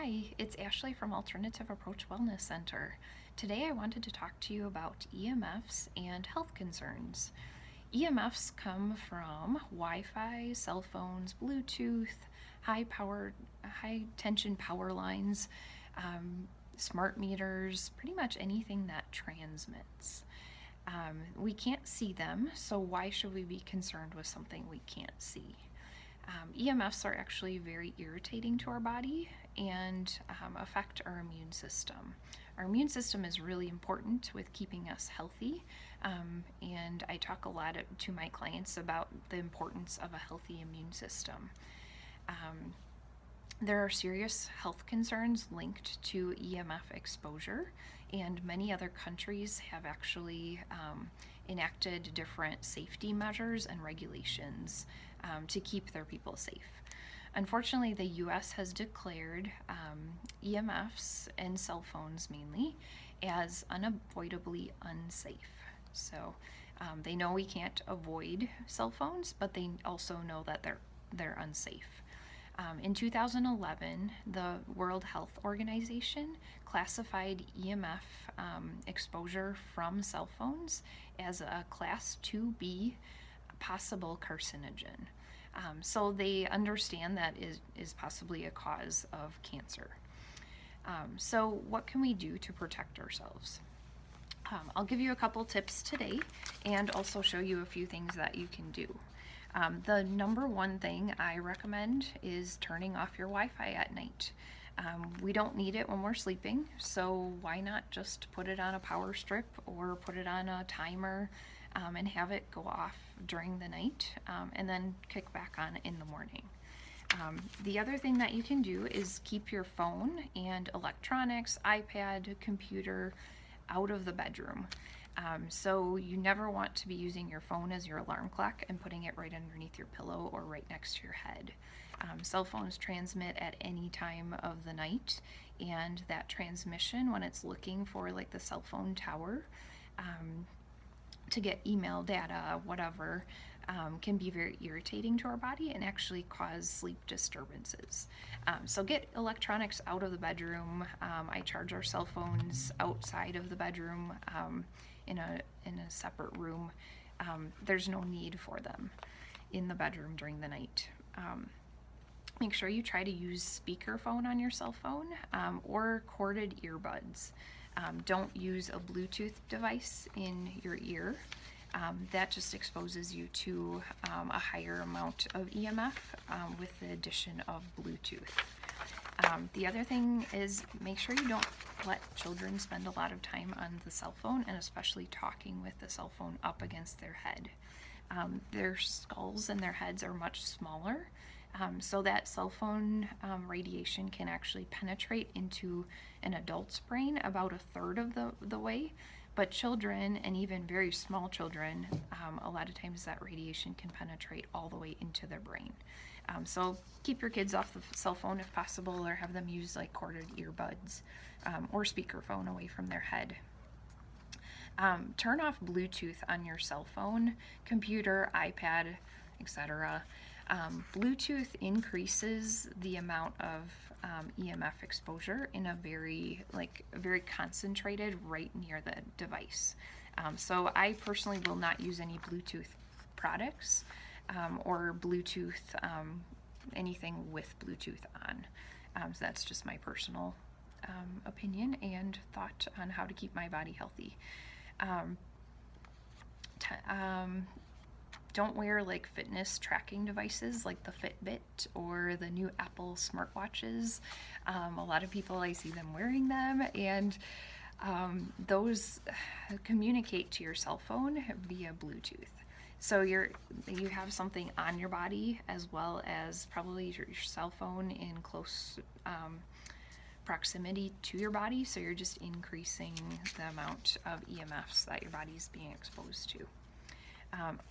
Hi, it's Ashley from Alternative Approach Wellness Center. Today I wanted to talk to you about EMFs and health concerns. EMFs come from Wi-Fi, cell phones, Bluetooth, high tension power lines, smart meters, pretty much anything that transmits. We can't see them, so why should we be concerned with something we can't see? EMFs are actually very irritating to our body and affect our immune system. Our immune system is really important with keeping us healthy, and I talk a lot to my clients about the importance of a healthy immune system. There are serious health concerns linked to EMF exposure, and many other countries have actually enacted different safety measures and regulations to keep their people safe. Unfortunately, the US has declared EMFs and cell phones mainly as unavoidably unsafe. So they know we can't avoid cell phones, but they also know that they're unsafe. In 2011, the World Health Organization classified EMF exposure from cell phones as a Class 2B possible carcinogen. So they understand that is possibly a cause of cancer. So what can we do to protect ourselves? I'll give you a couple tips today and also show you a few things that you can do. The number one thing I recommend is turning off your Wi-Fi at night. We don't need it when we're sleeping, so why not just put it on a power strip or put it on a timer and have it go off during the night and then kick back on in the morning. The other thing that you can do is keep your phone and electronics, iPad, computer out of the bedroom. So you never want to be using your phone as your alarm clock and putting it right underneath your pillow or right next to your head. Cell phones transmit at any time of the night, and that transmission, when it's looking for like the cell phone tower to get email data, whatever, can be very irritating to our body and actually cause sleep disturbances. So get electronics out of the bedroom. I charge our cell phones outside of the bedroom in a separate room. There's no need for them in the bedroom during the night. Make sure you try to use speakerphone on your cell phone or corded earbuds. Don't use a Bluetooth device in your ear. That just exposes you to a higher amount of EMF with the addition of Bluetooth. The other thing is make sure you don't let children spend a lot of time on the cell phone, and especially talking with the cell phone up against their head. Their skulls and their heads are much smaller, so that cell phone radiation can actually penetrate into an adult's brain about a third of the way. But children, and even very small children, a lot of times that radiation can penetrate all the way into their brain. So keep your kids off the cell phone if possible, or have them use like corded earbuds or speakerphone away from their head. Turn off Bluetooth on your cell phone, computer, iPad, etc. Bluetooth increases the amount of EMF exposure in a very concentrated right near the device. So I personally will not use any Bluetooth products or Bluetooth, anything with Bluetooth on. So that's just my personal opinion and thought on how to keep my body healthy. Don't wear like fitness tracking devices like the Fitbit or the new Apple smartwatches. A lot of people, I see them wearing them, and those communicate to your cell phone via Bluetooth. So you have something on your body as well as probably your cell phone in close proximity to your body, so you're just increasing the amount of EMFs that your body's being exposed to.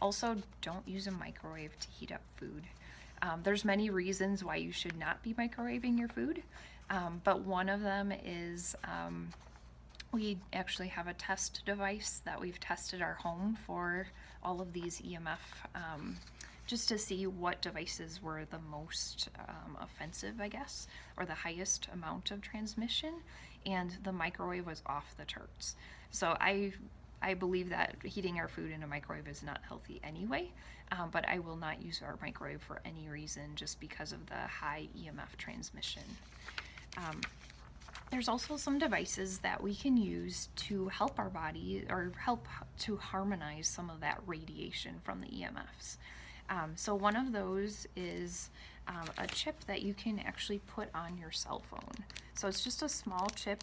Also, don't use a microwave to heat up food. There's many reasons why you should not be microwaving your food, but one of them is we actually have a test device that we've tested our home for all of these EMF just to see what devices were the most offensive, I guess, or the highest amount of transmission, and the microwave was off the charts. So I believe that heating our food in a microwave is not healthy anyway, but I will not use our microwave for any reason just because of the high EMF transmission. There's also some devices that we can use to help our body or help to harmonize some of that radiation from the EMFs. So one of those is a chip that you can actually put on your cell phone. So it's just a small chip.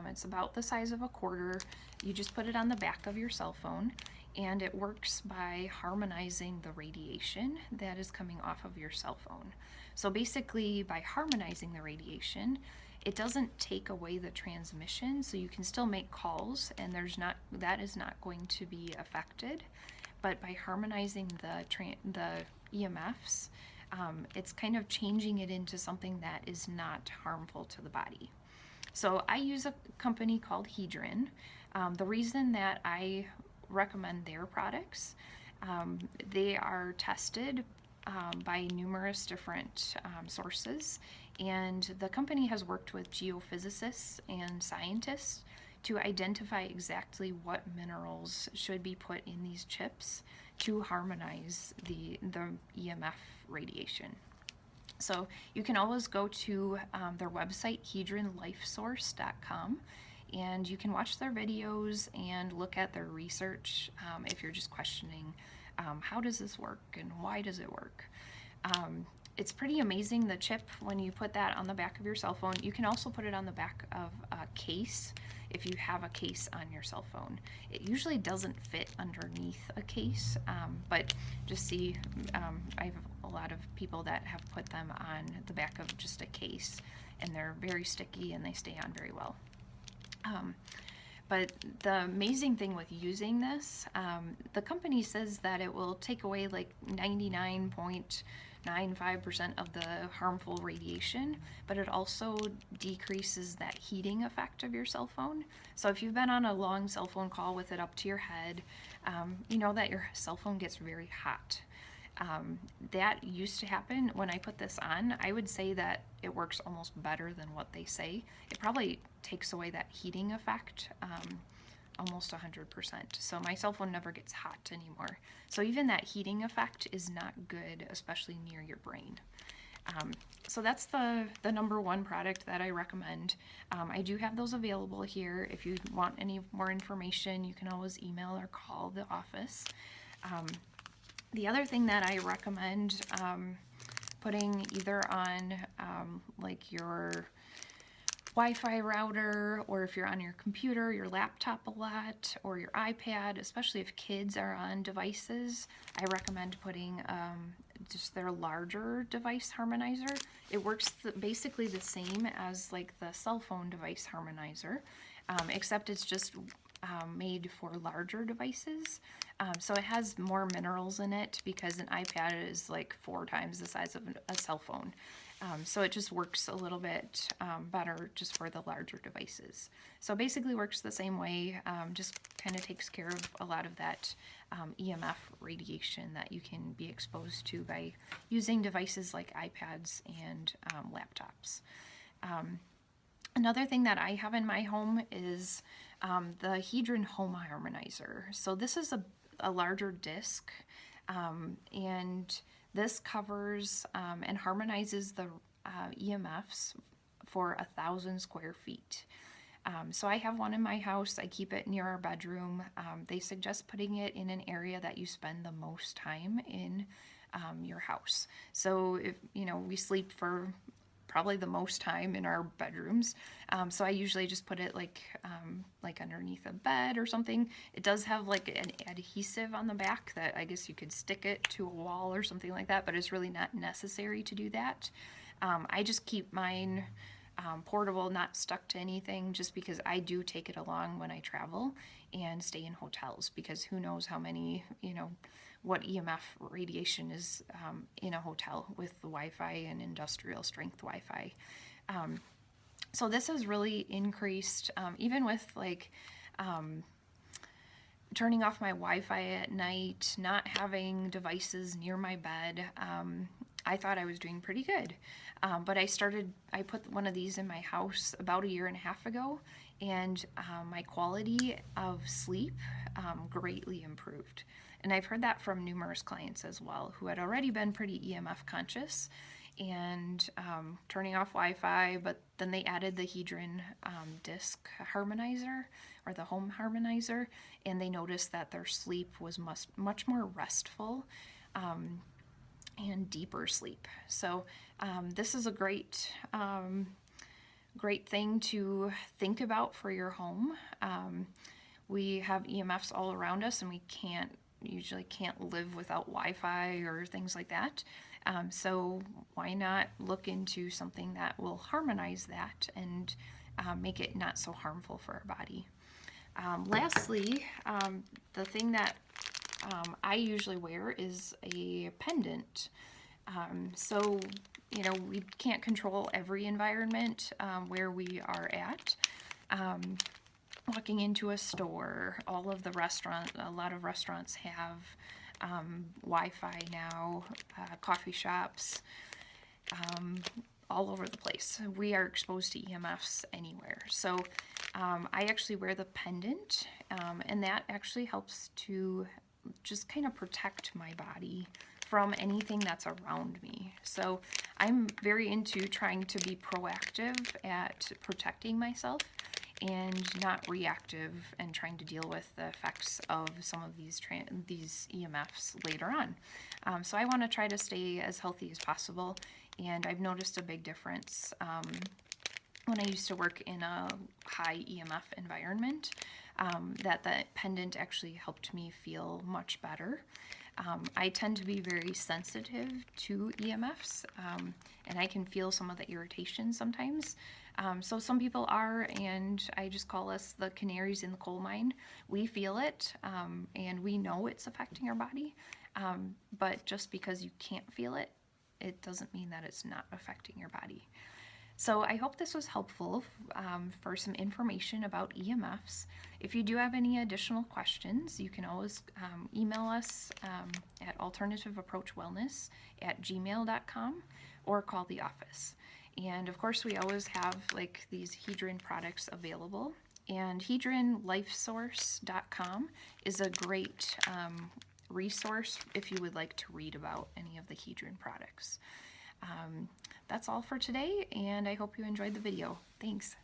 It's about the size of a quarter. You just put it on the back of your cell phone, and it works by harmonizing the radiation that is coming off of your cell phone. So basically, by harmonizing the radiation, it doesn't take away the transmission, so you can still make calls, and that is not going to be affected. But by harmonizing the EMFs, it's kind of changing it into something that is not harmful to the body. So I use a company called Hedron. The reason that I recommend their products, they are tested by numerous different sources, and the company has worked with geophysicists and scientists to identify exactly what minerals should be put in these chips to harmonize the EMF radiation. So you can always go to their website, hedronlifesource.com, and you can watch their videos and look at their research if you're just questioning how does this work and why does it work. It's pretty amazing, the chip, when you put that on the back of your cell phone. You can also put it on the back of a case if you have a case on your cell phone. It usually doesn't fit underneath a case, but just see, I have a lot of people that have put them on the back of just a case, and they're very sticky and they stay on very well. But the amazing thing with using this, the company says that it will take away like 99.95% of the harmful radiation, but it also decreases that heating effect of your cell phone. So if you've been on a long cell phone call with it up to your head, you know that your cell phone gets very hot. That used to happen when I put this on. I would say that it works almost better than what they say. It probably takes away that heating effect almost 100%. So my cell phone never gets hot anymore. So even that heating effect is not good, especially near your brain. So that's the number one product that I recommend. I do have those available here. If you want any more information, you can always email or call the office. The other thing that I recommend putting either on like your Wi-Fi router, or if you're on your computer, your laptop a lot, or your iPad, especially if kids are on devices, I recommend putting just their larger device harmonizer. It works basically the same as like the cell phone device harmonizer, except it's just made for larger devices. So it has more minerals in it because an iPad is like 4 times the size of a cell phone. So it just works a little bit better just for the larger devices. So basically works the same way, just kind of takes care of a lot of that EMF radiation that you can be exposed to by using devices like iPads and laptops. Another thing that I have in my home is the Hedron Home Harmonizer. So this is a larger disc, and this covers and harmonizes the EMFs for 1,000 square feet. So I have one in my house. I keep it near our bedroom. They suggest putting it in an area that you spend the most time in your house. So if we sleep for probably the most time in our bedrooms. So I usually just put it like underneath a bed or something. It does have like an adhesive on the back that I guess you could stick it to a wall or something like that, but it's really not necessary to do that. I just keep mine portable, not stuck to anything, just because I do take it along when I travel and stay in hotels, because who knows how many, what EMF radiation is in a hotel with the Wi-Fi and industrial strength Wi-Fi. So this has really increased, even with like turning off my Wi-Fi at night, not having devices near my bed, I thought I was doing pretty good. But I put one of these in my house about a year and a half ago, and my quality of sleep greatly improved. And I've heard that from numerous clients as well who had already been pretty EMF conscious and turning off Wi-Fi, but then they added the Hedron disc harmonizer or the home harmonizer, and they noticed that their sleep was much more restful and deeper sleep. So this is a great thing to think about for your home. We have EMFs all around us, and we usually can't live without Wi-Fi or things like that. So why not look into something that will harmonize that and make it not so harmful for our body. Lastly, the thing that I usually wear is a pendant. So, we can't control every environment where we are at. Walking into a store, a lot of restaurants have Wi-Fi now, coffee shops, all over the place. We are exposed to EMFs anywhere. So I actually wear the pendant, and that actually helps to just kind of protect my body from anything that's around me. So I'm very into trying to be proactive at protecting myself and not reactive and trying to deal with the effects of some of these EMFs later on. So I want to try to stay as healthy as possible, and I've noticed a big difference when I used to work in a high EMF environment, that the pendant actually helped me feel much better. I tend to be very sensitive to EMFs, and I can feel some of the irritation sometimes. So some people are, and I just call us the canaries in the coal mine. We feel it, and we know it's affecting our body, but just because you can't feel it, it doesn't mean that it's not affecting your body. So I hope this was helpful for some information about EMFs. If you do have any additional questions, you can always email us at alternativeapproachwellness@gmail.com or call the office. And of course, we always have these Hedron products available. And HedronLifeSource.com is a great resource if you would like to read about any of the Hedron products. That's all for today, and I hope you enjoyed the video. Thanks.